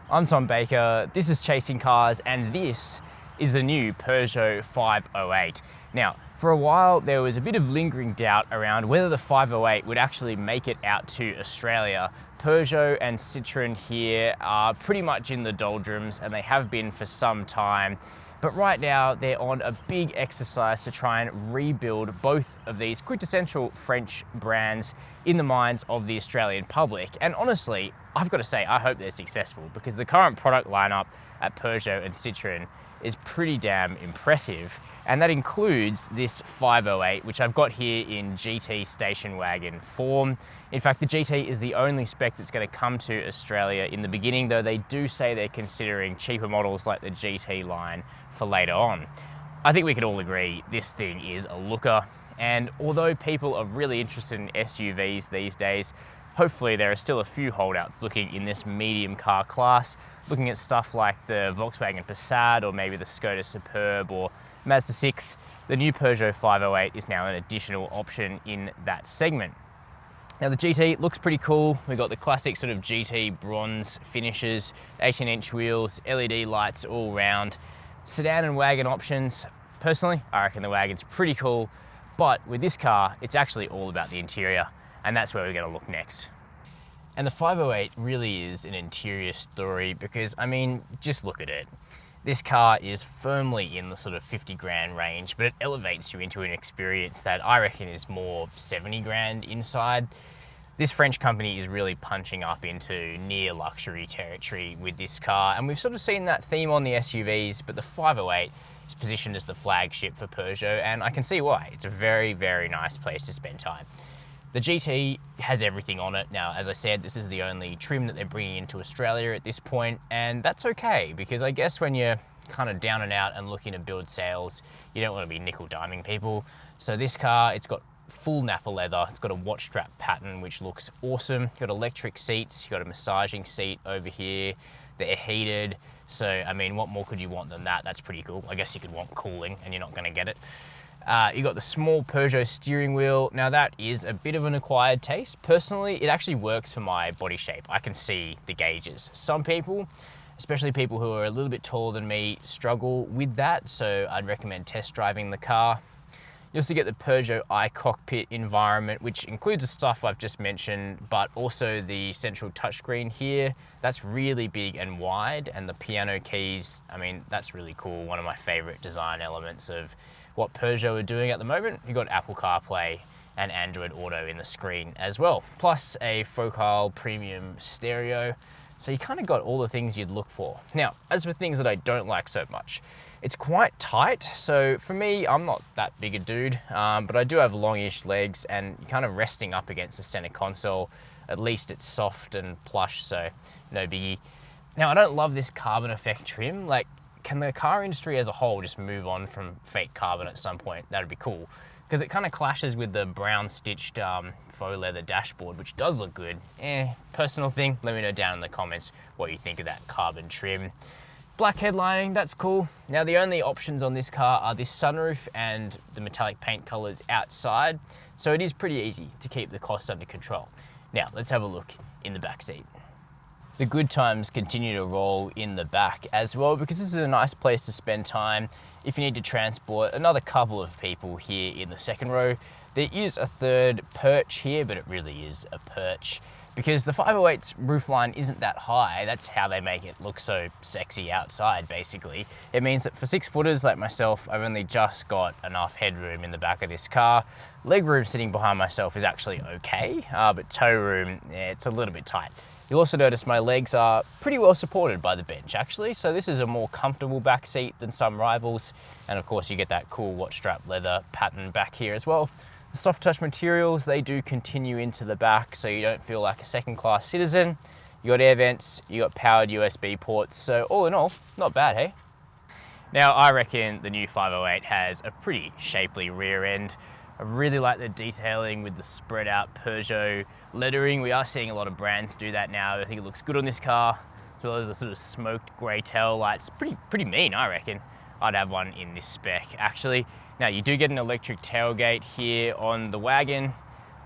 I'm Tom Baker, this is Chasing Cars, and this is the new Peugeot 508. Now, for a while there was a bit of lingering doubt around whether the 508 would actually make it out to Australia. Peugeot and Citroën here are pretty much in the doldrums, and they have been for some time. But right now they're on a big exercise to try and rebuild both of these quintessential French brands in the minds of the Australian public. And honestly, I've got to say, I hope they're successful, because the current product lineup at Peugeot and Citroën is pretty damn impressive. And that includes this 508, which I've got here in GT station wagon form. In fact, the GT is the only spec that's going to come to Australia in the beginning, though they do say they're considering cheaper models like the GT line for later on. I think we can all agree this thing is a looker, and although people are really interested in SUVs these days, hopefully there are still a few holdouts looking in this medium car class, looking at stuff like the Volkswagen Passat or maybe the Skoda Superb or Mazda 6. The new Peugeot 508 is now an additional option in that segment. Now the GT looks pretty cool. We've got the classic sort of GT bronze finishes, 18-inch wheels, LED lights all round. Sedan and wagon options. Personally, I reckon the wagon's pretty cool, but with this car, it's actually all about the interior, and that's where we're going to look next. And the 508 really is an interior story because, I mean, just look at it. This car is firmly in the sort of 50 grand range, but it elevates you into an experience that I reckon is more 70 grand inside. This French company is really punching up into near luxury territory with this car, and we've sort of seen that theme on the SUVs, but the 508 is positioned as the flagship for Peugeot, and I can see why. It's a very, very nice place to spend time. The GT has everything on it. Now, as I said, this is the only trim that they're bringing into Australia at this point, and that's okay, because I guess when you're kind of down and out and looking to build sales, you don't want to be nickel-diming people. So this car, it's got full Nappa leather, it's got a watch strap pattern, which looks awesome. You've got electric seats, you've got a massaging seat over here, they're heated. So, I mean, what more could you want than that? That's pretty cool. I guess you could want cooling, and you're not gonna get it. You got the small Peugeot steering wheel. Now that is a bit of an acquired taste. Personally, it actually works for my body shape. I can see the gauges. Some people, especially people who are a little bit taller than me, struggle with that, so I'd recommend test driving the car. You also get the Peugeot iCockpit environment, which includes the stuff I've just mentioned, but also the central touchscreen here. That's really big and wide, and the piano keys, I mean, that's really cool. One of my favorite design elements of what Peugeot are doing at the moment. You've got Apple CarPlay and Android Auto in the screen as well, plus a Focal premium stereo. So you kind of got all the things you'd look for. Now, as for things that I don't like so much, it's quite tight. So for me, I'm not that big a dude, but I do have longish legs, and kind of resting up against the center console, at least it's soft and plush, so no biggie. Now, I don't love this carbon effect trim. Like, can the car industry as a whole just move on from fake carbon at some point? That'd be cool, because it kind of clashes with the brown stitched faux leather dashboard, which does look good. Personal thing, let me know down in the comments what you think of that carbon trim. Black headlining, that's cool. Now the only options on this car are this sunroof and the metallic paint colors outside, so it is pretty easy to keep the cost under control. Now let's have a look in the back seat. The good times continue to roll in the back as well, because this is a nice place to spend time if you need to transport another couple of people here in the second row. There is a third perch here, but it really is a perch because the 508's roofline isn't that high. That's how they make it look so sexy outside, basically. It means that for 6-footers like myself, I've only just got enough headroom in the back of this car. Leg room sitting behind myself is actually okay, but toe room, it's a little bit tight. You'll also notice my legs are pretty well supported by the bench, actually, so this is a more comfortable back seat than some rivals. And of course you get that cool watch strap leather pattern back here as well. The soft touch materials, they do continue into the back, so you don't feel like a second class citizen. You got air vents, you got powered USB ports, so all in all, not bad, hey? Now I reckon the new 508 has a pretty shapely rear end. I really like the detailing with the spread out Peugeot lettering. We are seeing a lot of brands do that now. I think it looks good on this car, as well as the sort of smoked grey tail lights. Pretty mean, I reckon. I'd have one in this spec, actually. Now, you do get an electric tailgate here on the wagon.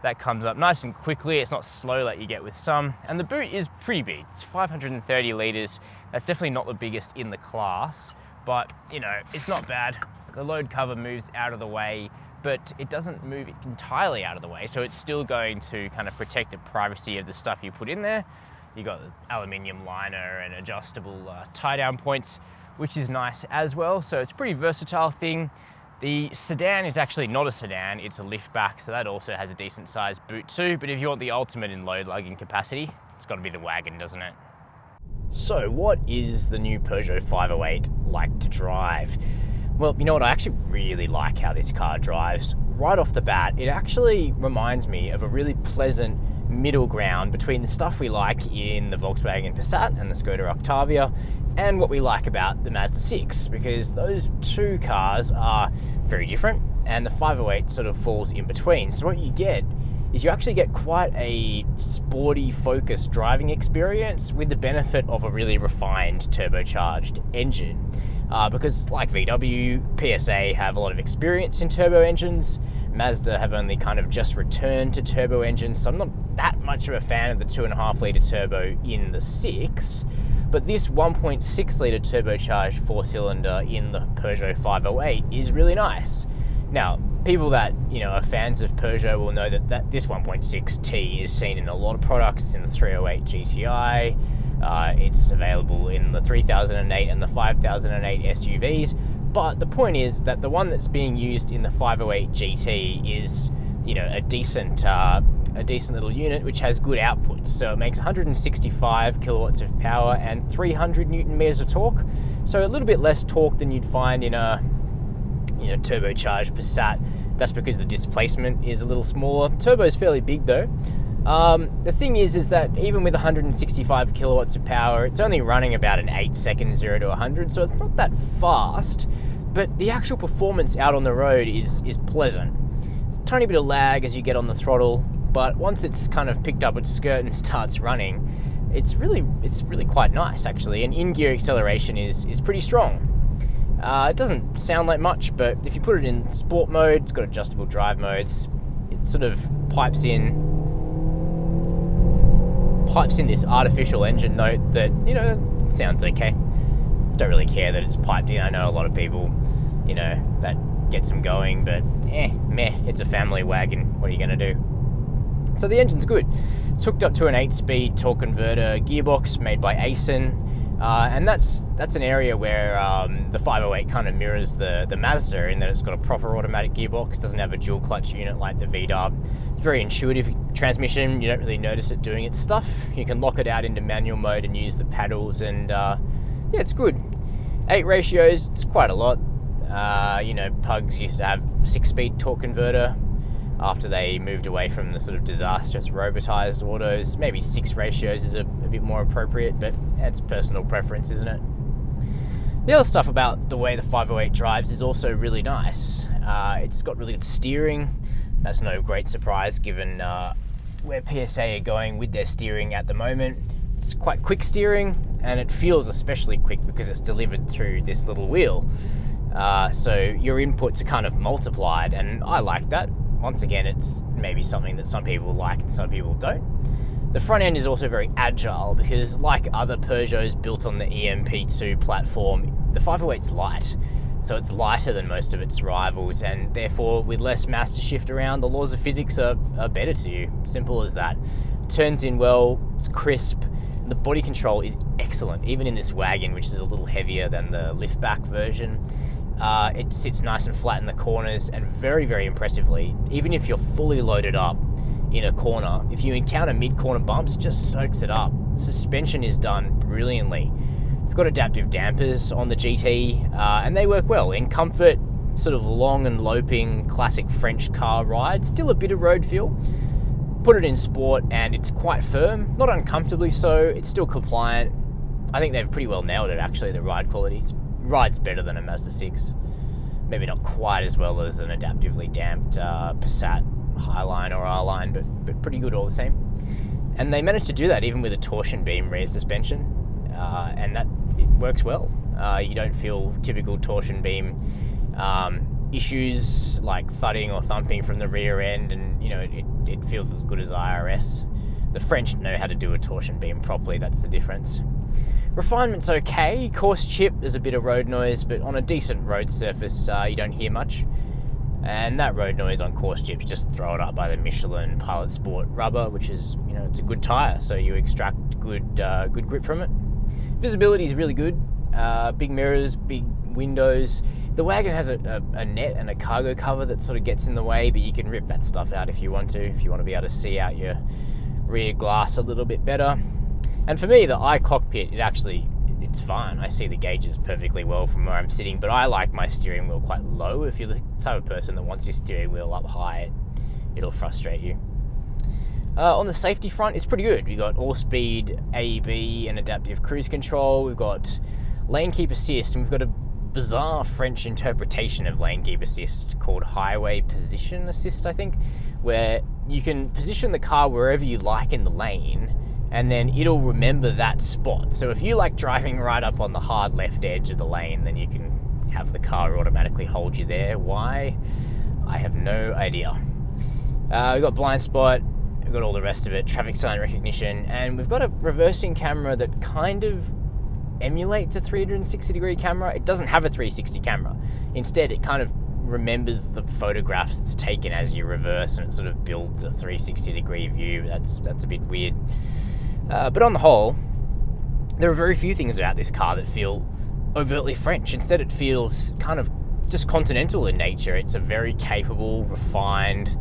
That comes up nice and quickly. It's not slow like you get with some. And the boot is pretty big. It's 530 litres. That's definitely not the biggest in the class, but you know, it's not bad. The load cover moves out of the way, but it doesn't move entirely out of the way. So it's still going to kind of protect the privacy of the stuff you put in there. You got the aluminium liner and adjustable tie down points, which is nice as well. So it's a pretty versatile thing. The sedan is actually not a sedan, it's a liftback, so that also has a decent sized boot too. But if you want the ultimate in load lugging capacity, it's got to be the wagon, doesn't it? So what is the new Peugeot 508 like to drive? Well, you know what, I actually really like how this car drives. Right off the bat, it actually reminds me of a really pleasant middle ground between the stuff we like in the Volkswagen Passat and the Skoda Octavia and what we like about the Mazda 6, because those two cars are very different and the 508 sort of falls in between. So what you get is you actually get quite a sporty, focused driving experience with the benefit of a really refined turbocharged engine. Because like VW, PSA have a lot of experience in turbo engines. Mazda have only kind of just returned to turbo engines, so I'm not that much of a fan of the 2.5 litre turbo in the 6. But this 1.6 litre turbocharged 4-cylinder in the Peugeot 508 is really nice. Now, people that are fans of Peugeot will know that this 1.6T is seen in a lot of products. It's in the 308 GTI. It's available in the 3008 and the 5008 SUVs. But the point is that the one that's being used in the 508 GT is, a decent little unit which has good outputs. So it makes 165 kilowatts of power and 300 newton meters of torque. So a little bit less torque than you'd find in a turbocharged Passat. That's because the displacement is a little smaller. Turbo is fairly big though. The thing is that even with 165 kilowatts of power, it's only running about an 8-second 0 to 100, so it's not that fast, but the actual performance out on the road is pleasant. It's a tiny bit of lag as you get on the throttle, but once it's kind of picked up its skirt and starts running, it's really quite nice actually, and in-gear acceleration is pretty strong. It doesn't sound like much, but if you put it in sport mode, it's got adjustable drive modes, it sort of pipes in this artificial engine note that, sounds okay. Don't really care that it's piped in. I know a lot of people, that gets them going, but meh, it's a family wagon. What are you going to do? So the engine's good. It's hooked up to an 8-speed torque converter gearbox made by Aisin. And that's an area where the 508 kind of mirrors the Mazda in that it's got a proper automatic gearbox, doesn't have a dual clutch unit like the VW. Very intuitive transmission, you don't really notice it doing its stuff. You can lock it out into manual mode and use the paddles, and it's good. 8 ratios, it's quite a lot. Pugs used to have 6-speed torque converter after they moved away from the sort of disastrous robotized autos. Maybe 6 ratios is a bit more appropriate, but it's personal preference, isn't it? The other stuff about the way the 508 drives is also really nice. It's got really good steering. That's no great surprise given where PSA are going with their steering at the moment. It's quite quick steering, and it feels especially quick because it's delivered through this little wheel. So your inputs are kind of multiplied, and I like that. Once again, it's maybe something that some people like and some people don't. The front end is also very agile because, like other Peugeots built on the EMP2 platform, the 508's light. So it's lighter than most of its rivals, and therefore with less mass to shift around, the laws of physics are better to you. Simple as that. It turns in well, it's crisp, and the body control is excellent, even in this wagon, which is a little heavier than the liftback version. It sits nice and flat in the corners, and very, very impressively, even if you're fully loaded up in a corner, if you encounter mid-corner bumps, it just soaks it up. Suspension is done brilliantly. We've got adaptive dampers on the GT, and they work well in comfort, sort of long and loping classic French car ride, still a bit of road feel. Put it in sport and it's quite firm, not uncomfortably so, it's still compliant. I think they've pretty well nailed it actually, the ride quality. It rides better than a Mazda 6. Maybe not quite as well as an adaptively damped Passat Highline or R-Line, but pretty good all the same. And they managed to do that even with a torsion beam rear suspension, and that it works well. You don't feel typical torsion beam issues like thudding or thumping from the rear end, and you know, it feels as good as IRS. The French know how to do a torsion beam properly, that's the difference. Refinement's okay. Coarse chip, there's a bit of road noise, but on a decent road surface, you don't hear much. And that road noise on coarse chips, just throw it up by the Michelin Pilot Sport rubber, which is, you know, it's a good tyre, so you extract good grip from it. Visibility is really good. Big mirrors, big windows. The wagon has a net and a cargo cover that sort of gets in the way, but you can rip that stuff out if you want to be able to see out your rear glass a little bit better. And for me, the iCockpit, it's fine. I see the gauges perfectly well from where I'm sitting, but I like my steering wheel quite low. If you're the type of person that wants your steering wheel up high, it'll frustrate you. On the safety front, it's pretty good. We've got all-speed AEB and adaptive cruise control. We've got lane keep assist, and we've got a bizarre French interpretation of lane keep assist called highway position assist, I think, where you can position the car wherever you like in the lane, and then it'll remember that spot. So if you like driving right up on the hard left edge of the lane, then you can have the car automatically hold you there. Why? I have no idea. We've got blind spot, we've got all the rest of it, traffic sign recognition, and we've got a reversing camera that kind of emulates a 360-degree camera. It doesn't have a 360 camera. Instead, it kind of remembers the photographs it's taken as you reverse, and it sort of builds a 360-degree view. That's a bit weird. But on the whole, there are very few things about this car that feel overtly French. Instead, it feels kind of just continental in nature. It's a very capable, refined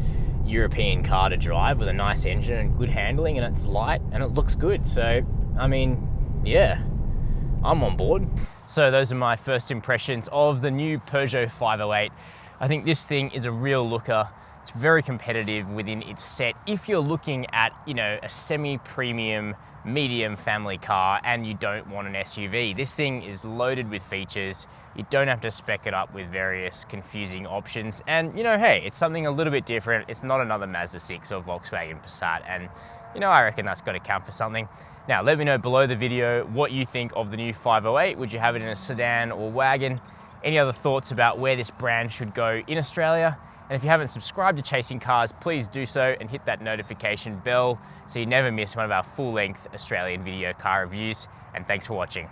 European car to drive with a nice engine and good handling, and it's light and it looks good. So, I mean, yeah, I'm on board. So those are my first impressions of the new Peugeot 508. I think this thing is a real looker. It's very competitive within its set. If you're looking at, you know, a semi-premium, medium family car and you don't want an SUV, this thing is loaded with features. You don't have to spec it up with various confusing options. And, you know, hey, it's something a little bit different. It's not another Mazda 6 or Volkswagen Passat. And, you know, I reckon that's got to count for something. Now, let me know below the video what you think of the new 508. Would you have it in a sedan or wagon? Any other thoughts about where this brand should go in Australia? And if you haven't subscribed to Chasing Cars, please do so and hit that notification bell so you never miss one of our full-length Australian video car reviews. And thanks for watching.